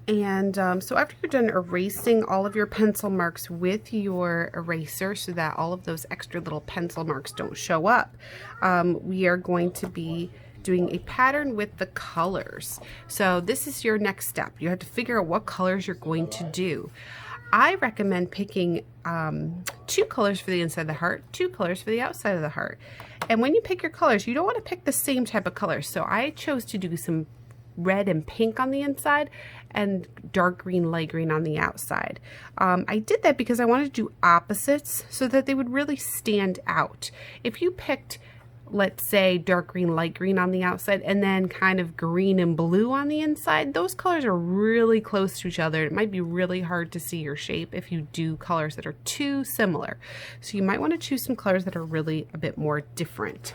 And so after you're done erasing all of your pencil marks with your eraser so that all of those extra little pencil marks don't show up, we are going to be doing a pattern with the colors. So this is your next step. You have to figure out what colors you're going to do. I recommend picking 2 colors for the inside of the heart, 2 colors for the outside of the heart. And when you pick your colors, you don't want to pick the same type of colors. So I chose to do some red and pink on the inside and dark green, light green on the outside. I did that because I wanted to do opposites so that they would really stand out. If you picked, let's say, dark green, light green on the outside and then kind of green and blue on the inside, those colors are really close to each other. It might be really hard to see your shape if you do colors that are too similar. So you might want to choose some colors that are really a bit more different.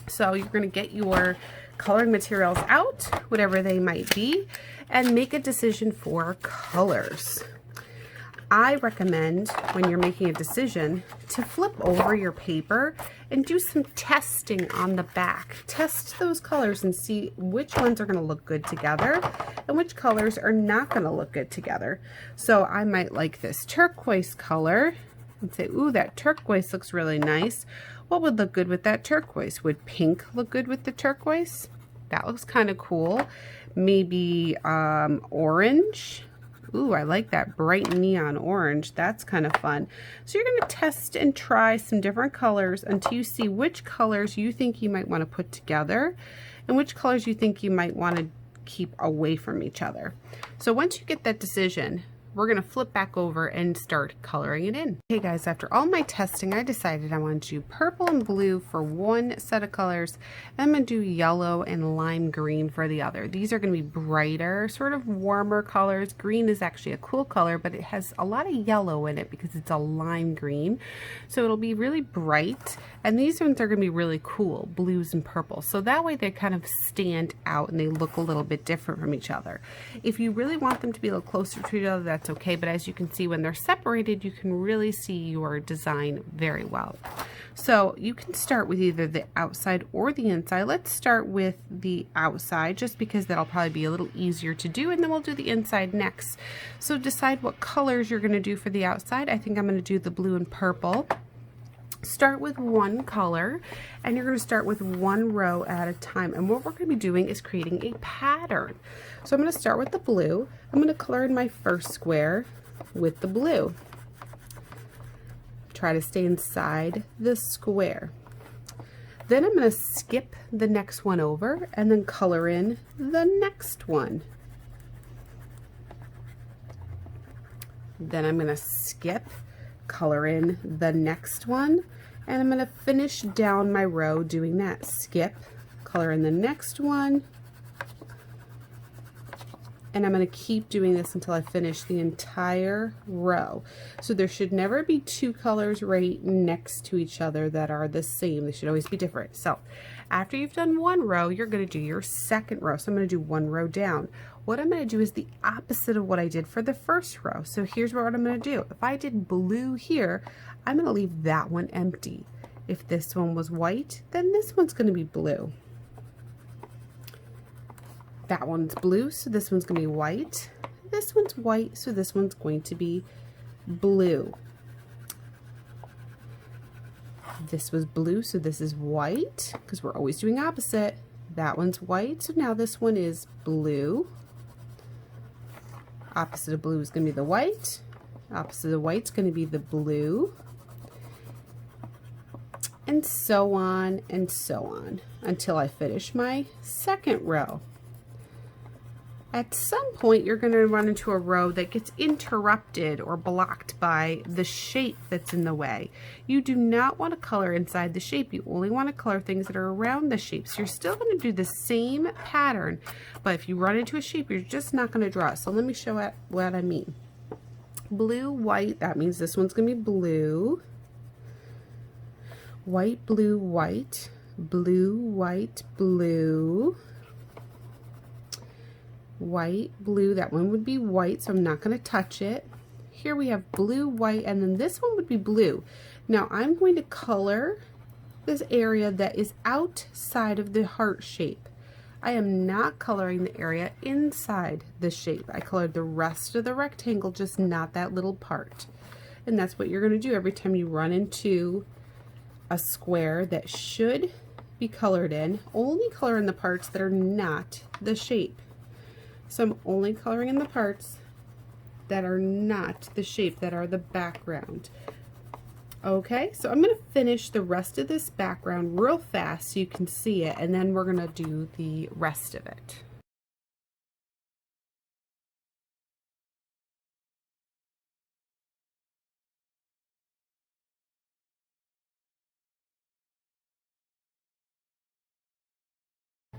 So you're going to get your coloring materials out, whatever they might be, and make a decision for colors. I recommend when you're making a decision to flip over your paper and do some testing on the back. Test those colors and see which ones are going to look good together and which colors are not going to look good together. So I might like this turquoise color and say, ooh, that turquoise looks really nice. What would look good with that turquoise? Would pink look good with the turquoise? That looks kind of cool. Maybe orange. Ooh, I like that bright neon orange. That's kind of fun. So you're going to test and try some different colors until you see which colors you think you might want to put together and which colors you think you might want to keep away from each other. So once you get that decision, we're going to flip back over and start coloring it in. Okay guys, after all my testing, I decided I want to do purple and blue for one set of colors, and I'm going to do yellow and lime green for the other. These are going to be brighter, sort of warmer colors. Green is actually a cool color, but it has a lot of yellow in it because it's a lime green. So it'll be really bright, and these ones are going to be really cool, blues and purples. So that way they kind of stand out and they look a little bit different from each other. If you really want them to be a little closer to each other, that's okay, but as you can see, when they're separated, you can really see your design very well. So you can start with either the outside or the inside. Let's start with the outside just because that'll probably be a little easier to do, and then we'll do the inside next. So decide what colors you're going to do for the outside. I think I'm going to do the blue and purple. Start with one color, and you're going to start with one row at a time, and what we're going to be doing is creating a pattern. So I'm going to start with the blue. I'm going to color in my first square with the blue. Try to stay inside the square. Then I'm going to skip the next one over and then color in the next one. Then I'm going to skip, color in the next one, and I'm going to finish down my row doing that. Skip, color in the next one, and I'm going to keep doing this until I finish the entire row. So there should never be 2 colors right next to each other that are the same. They should always be different. So after you've done one row, you're going to do your second row. So I'm going to do one row down. What I'm going to do is the opposite of what I did for the first row. So here's what I'm going to do. If I did blue here, I'm going to leave that one empty. If this one was white, then this one's going to be blue. That one's blue, so this one's going to be white. This one's white, so this one's going to be blue. This was blue, so this is white, because we're always doing opposite. That one's white, so now this one is blue. Opposite of blue is going to be the white. Opposite of white is going to be the blue. And so on until I finish my second row. At some point, you're going to run into a row that gets interrupted or blocked by the shape that's in the way. You do not want to color inside the shape. You only want to color things that are around the shape. So you're still going to do the same pattern, but if you run into a shape, you're just not going to draw it. So let me show what I mean. Blue, white, that means this one's going to be blue. White, blue, white. Blue, white, blue. White, blue, that one would be white, so I'm not going to touch it. Here we have blue, white, and then this one would be blue. Now I'm going to color this area that is outside of the heart shape. I am not coloring the area inside the shape. I colored the rest of the rectangle, just not that little part. And that's what you're going to do every time you run into a square that should be colored in. Only color in the parts that are not the shape. So I'm only coloring in the parts that are not the shape, that are the background. Okay, so I'm going to finish the rest of this background real fast so you can see it, and then we're going to do the rest of it.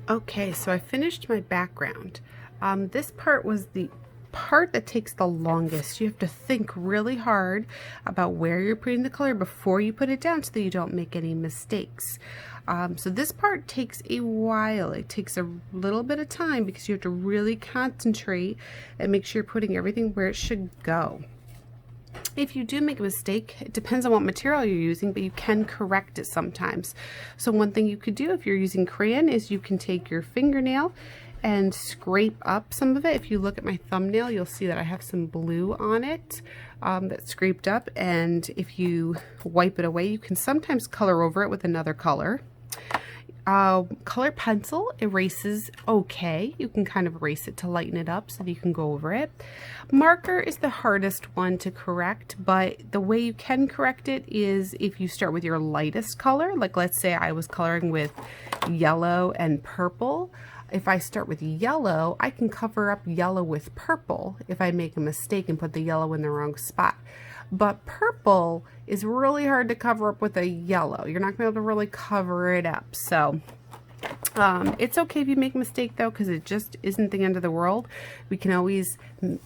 Okay, so I finished my background. This part was the part that takes the longest. You have to think really hard about where you're putting the color before you put it down so that you don't make any mistakes. So this part takes a while. It takes a little bit of time because you have to really concentrate and make sure you're putting everything where it should go. If you do make a mistake, it depends on what material you're using, but you can correct it sometimes. So one thing you could do if you're using crayon is you can take your fingernail and scrape up some of it. If you look at my thumbnail, you'll see that I have some blue on it that's scraped up, and if you wipe it away, you can sometimes color over it with another color. Color pencil erases okay. You can kind of erase it to lighten it up so that you can go over it. Marker is the hardest one to correct, but the way you can correct it is if you start with your lightest color. Like let's say I was coloring with yellow and purple. If I start with yellow, I can cover up yellow with purple if I make a mistake and put the yellow in the wrong spot. But purple is really hard to cover up with a yellow. You're not going to be able to really cover it up. So it's okay if you make a mistake though, because it just isn't the end of the world. We can always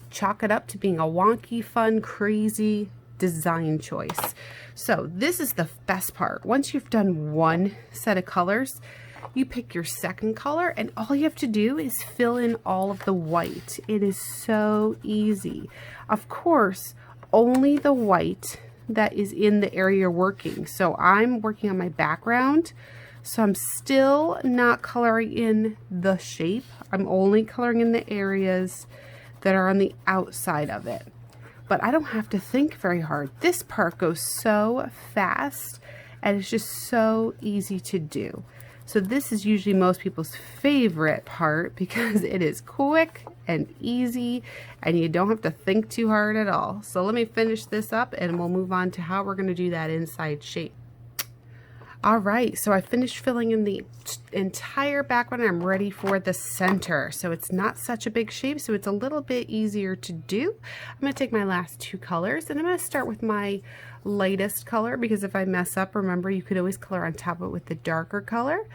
chalk it up to being a wonky, fun, crazy design choice. So this is the best part. Once you've done one set of colors, you pick your second color, and all you have to do is fill in all of the white. It is so easy. Of course, only the white that is in the area you're working. So I'm working on my background, so I'm still not coloring in the shape. I'm only coloring in the areas that are on the outside of it. But I don't have to think very hard. This part goes so fast, and it's just so easy to do. So this is usually most people's favorite part because it is quick and easy and you don't have to think too hard at all. So let me finish this up and we'll move on to how we're going to do that inside shape. All right, so I finished filling in the entire background and I'm ready for the center. So it's not such a big shape, so it's a little bit easier to do. I'm going to take my last two colors and I'm going to start with my lightest color, because if I mess up, remember you could always color on top of it with the darker color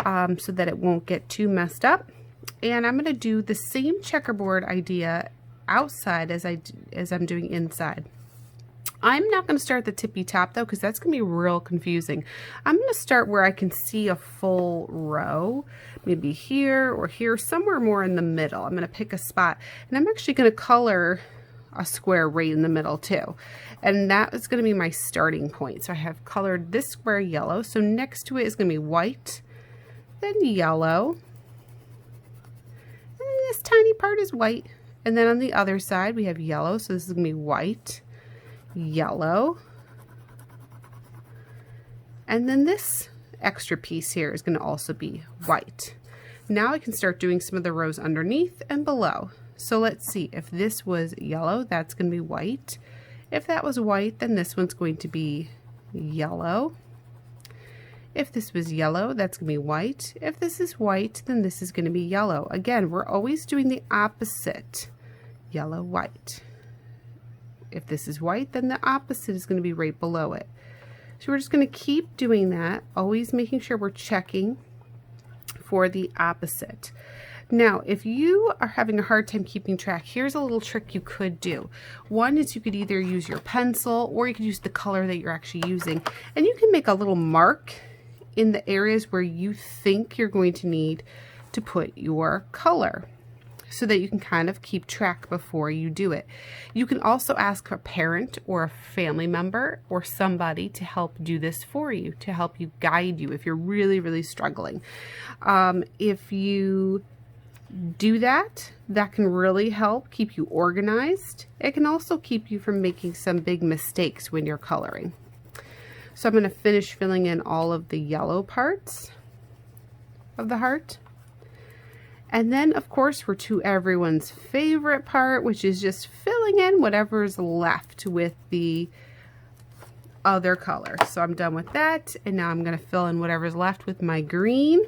so that it won't get too messed up. And I'm going to do the same checkerboard idea outside as I'm doing inside. I'm not going to start at the tippy top though, because that's going to be real confusing. I'm going to start where I can see a full row, maybe here or here, somewhere more in the middle. I'm going to pick a spot and I'm actually going to color a square right in the middle too. And that is going to be my starting point. So I have colored this square yellow. So next to it is going to be white, then yellow, and then this tiny part is white. And then on the other side we have yellow. So this is going to be white, yellow, and then this extra piece here is going to also be white. Now I can start doing some of the rows underneath and below. So let's see, if this was yellow, that's going to be white. If that was white, then this one's going to be yellow. If this was yellow, that's going to be white. If this is white, then this is going to be yellow. Again, we're always doing the opposite. Yellow, white. If this is white, then the opposite is going to be right below it. So we're just going to keep doing that, always making sure we're checking for the opposite. Now, if you are having a hard time keeping track, here's a little trick you could do. One is you could either use your pencil or you could use the color that you're actually using, and you can make a little mark in the areas where you think you're going to need to put your color. so that you can kind of keep track before you do it. You can also ask a parent or a family member or somebody to help do this for you, to help you guide you if you're really, really struggling. If you do that, that can really help keep you organized. It can also keep you from making some big mistakes when you're coloring. So I'm going to finish filling in all of the yellow parts of the heart. And then, of course, we're to everyone's favorite part, which is just filling in whatever's left with the other color. So I'm done with that, and now I'm going to fill in whatever's left with my green.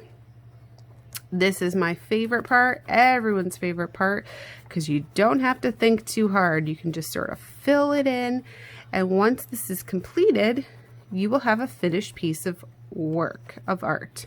This is my favorite part, everyone's favorite part, because you don't have to think too hard. You can just sort of fill it in, and once this is completed, you will have a finished piece of work, of art.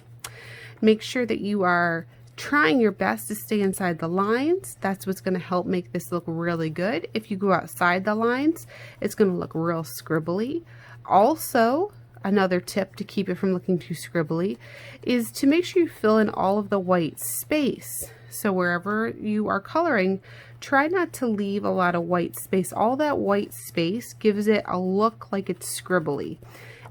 Make sure that you are trying your best to stay inside the lines. That's what's going to help make this look really good. If you go outside the lines, it's going to look real scribbly. Also, another tip to keep it from looking too scribbly is to make sure you fill in all of the white space. So wherever you are coloring, try not to leave a lot of white space. All that white space gives it a look like it's scribbly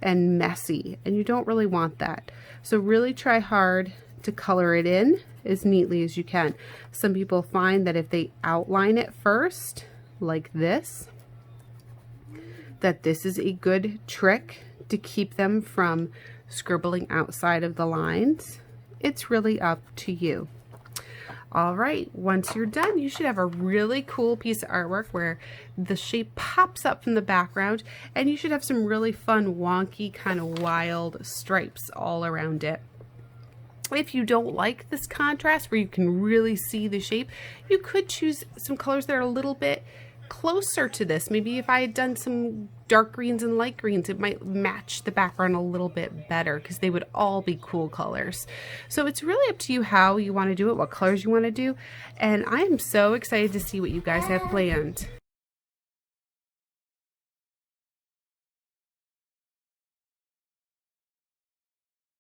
and messy, and you don't really want that. So really try hard to color it in as neatly as you can. Some people find that if they outline it first, like this, that this is a good trick to keep them from scribbling outside of the lines. It's really up to you. All right, once you're done, you should have a really cool piece of artwork where the shape pops up from the background, and you should have some really fun, wonky, kind of wild stripes all around it. If you don't like this contrast where you can really see the shape, you could choose some colors that are a little bit closer to this. Maybe if I had done some dark greens and light greens, it might match the background a little bit better because they would all be cool colors. So it's really up to you how you want to do it, what colors you want to do, and I am so excited to see what you guys have planned.